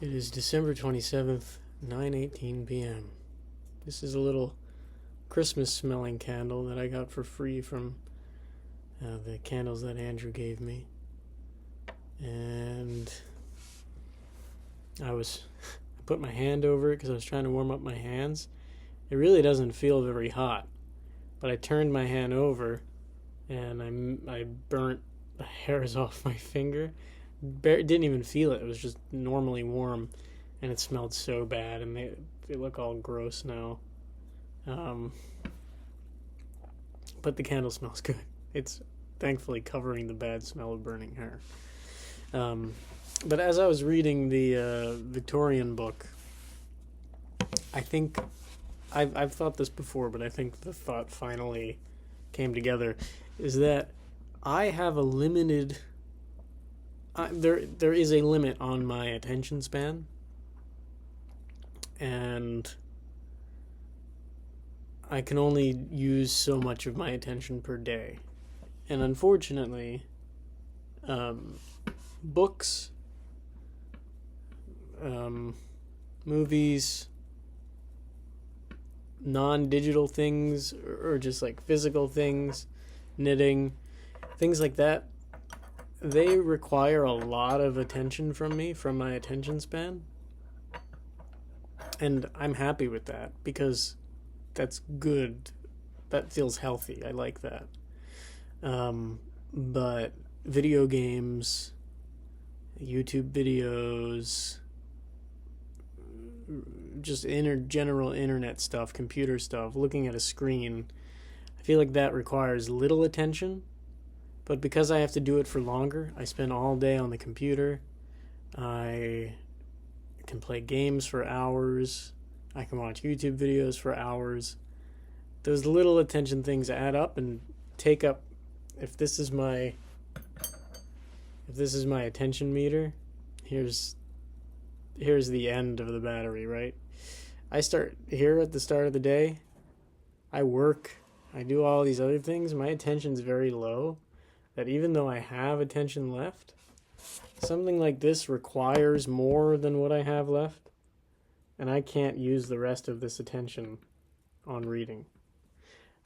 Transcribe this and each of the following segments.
It is December 27th, 9:18 p.m. This is a little Christmas smelling candle that I got for free from the candles that Andrew gave me. And I put my hand over it because I was trying to warm up my hands. It really doesn't feel very hot, but I turned my hand over and I burnt the hairs off my finger. Didn't even feel it. It was just normally warm, and it smelled so bad, and they look all gross now. But the candle smells good. It's thankfully covering the bad smell of burning hair. But as I was reading the Victorian book, I think I've thought this before, but I think the thought finally came together, is that I have a limited... there is a limit on my attention span, and I can only use so much of my attention per day. And unfortunately, books, movies, non-digital things, or just like physical things, knitting, things like that, they require a lot of attention from me, from my attention span. And I'm happy with that because that's good. That feels healthy. I like that. But video games, YouTube videos, just general internet stuff, computer stuff, looking at a screen, I feel like that requires little attention. But because I have to do it for longer, I spend all day on the computer. I can play games for hours. I can watch YouTube videos for hours. Those little attention things add up and take up. If this is my attention meter, here's the end of the battery, right? I start here at the start of the day. I work. I do all these other things. My attention's very low. That even though I have attention left, something like this requires more than what I have left, and I can't use the rest of this attention on reading.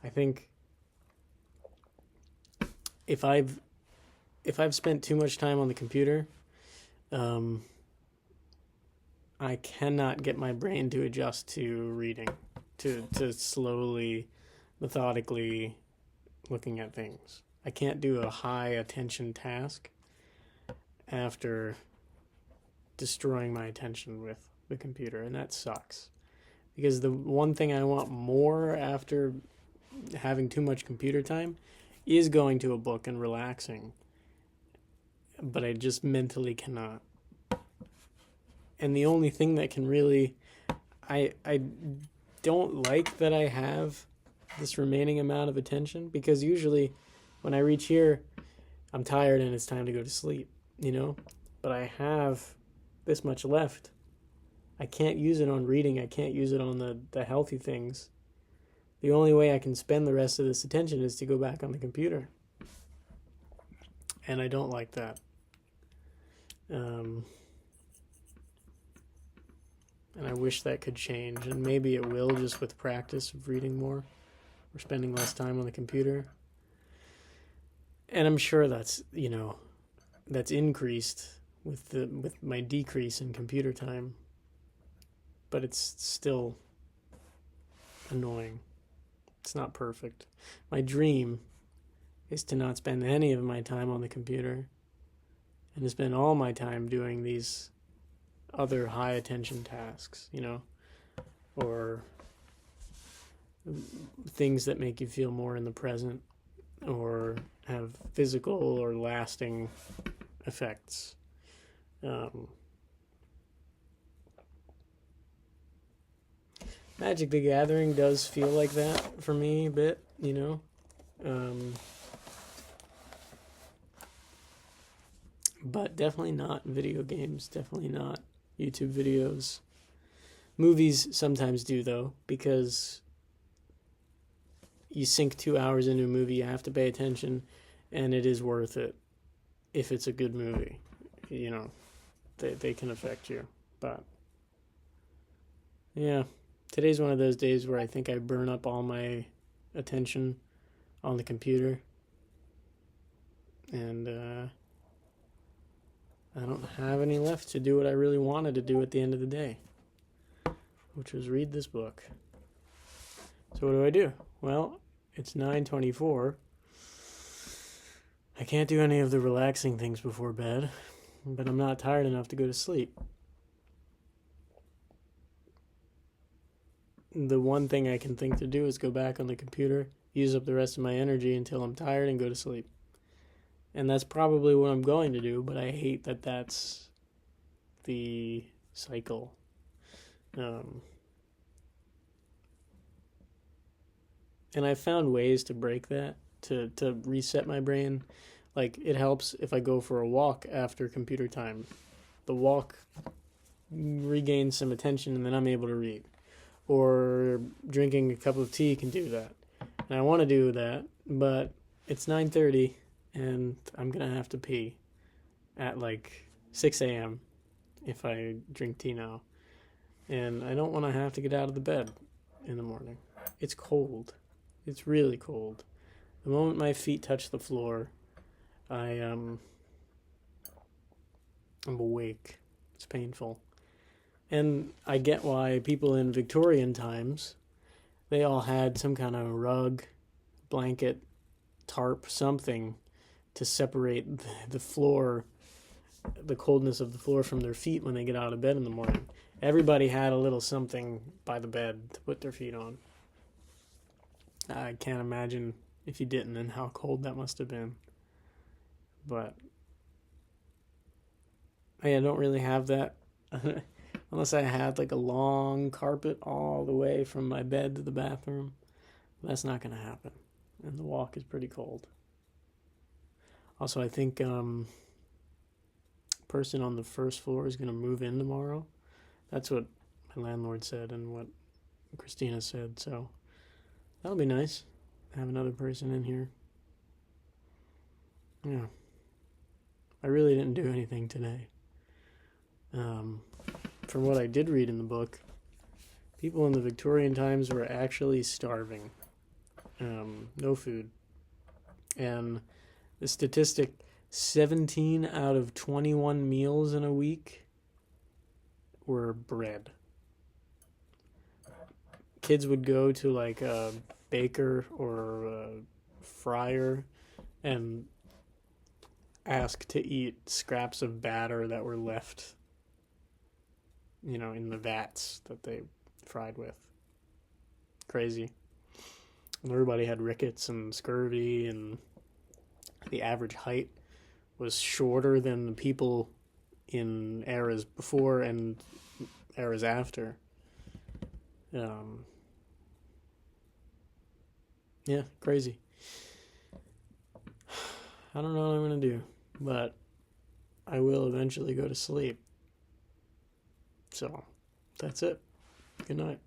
I think if I've spent too much time on the computer, I cannot get my brain to adjust to reading, to slowly, methodically looking at things. I can't do a high attention task after destroying my attention with the computer, and that sucks. Because the one thing I want more after having too much computer time is going to a book and relaxing. But I just mentally cannot. And the only thing that can really... I don't like that I have this remaining amount of attention, because usually... when I reach here, I'm tired and it's time to go to sleep, But I have this much left. I can't use it on reading. I can't use it on the healthy things. The only way I can spend the rest of this attention is to go back on the computer. And I don't like that. And I wish that could change. And maybe it will, just with practice of reading more or spending less time on the computer. And I'm sure that's increased with my decrease in computer time. But it's still annoying. It's not perfect. My dream is to not spend any of my time on the computer and to spend all my time doing these other high attention tasks, or things that make you feel more in the present, or have physical or lasting effects. Magic the Gathering does feel like that for me a bit, but definitely not video games, definitely not YouTube videos. Movies sometimes do, though, because you sink 2 hours into a movie, you have to pay attention, and it is worth it if it's a good movie. They can affect you. But yeah, today's one of those days where I think I burn up all my attention on the computer, and I don't have any left to do what I really wanted to do at the end of the day, which was read this book. So what do? Well, it's 9:24. I can't do any of the relaxing things before bed, but I'm not tired enough to go to sleep. The one thing I can think to do is go back on the computer, use up the rest of my energy until I'm tired, and go to sleep. And that's probably what I'm going to do, but I hate that that's the cycle. And I found ways to break that, to reset my brain. Like, it helps if I go for a walk after computer time. The walk regains some attention, and then I'm able to read. Or drinking a cup of tea can do that. And I want to do that, but it's 9:30, and I'm going to have to pee at like 6 a.m. if I drink tea now. And I don't want to have to get out of the bed in the morning. It's cold. It's really cold. The moment my feet touch the floor, I'm awake. It's painful. And I get why people in Victorian times, they all had some kind of rug, blanket, tarp, something to separate the floor, the coldness of the floor from their feet when they get out of bed in the morning. Everybody had a little something by the bed to put their feet on. I can't imagine if you didn't and how cold that must have been. But I don't really have that unless I had like a long carpet all the way from my bed to the bathroom. That's not going to happen. And the walk is pretty cold. Also, I think person on the first floor is going to move in tomorrow. That's what my landlord said and what Christina said. So that'll be nice. Have another person in here. Yeah. I really didn't do anything today. From what I did read in the book, people in the Victorian times were actually starving. No food. And the statistic, 17 out of 21 meals in a week were bread. Kids would go to like a baker or a fryer and ask to eat scraps of batter that were left, in the vats that they fried with. Crazy. And everybody had rickets and scurvy, and the average height was shorter than the people in eras before and eras after. Yeah, crazy. I don't know what I'm going to do, but I will eventually go to sleep. So, that's it. Good night.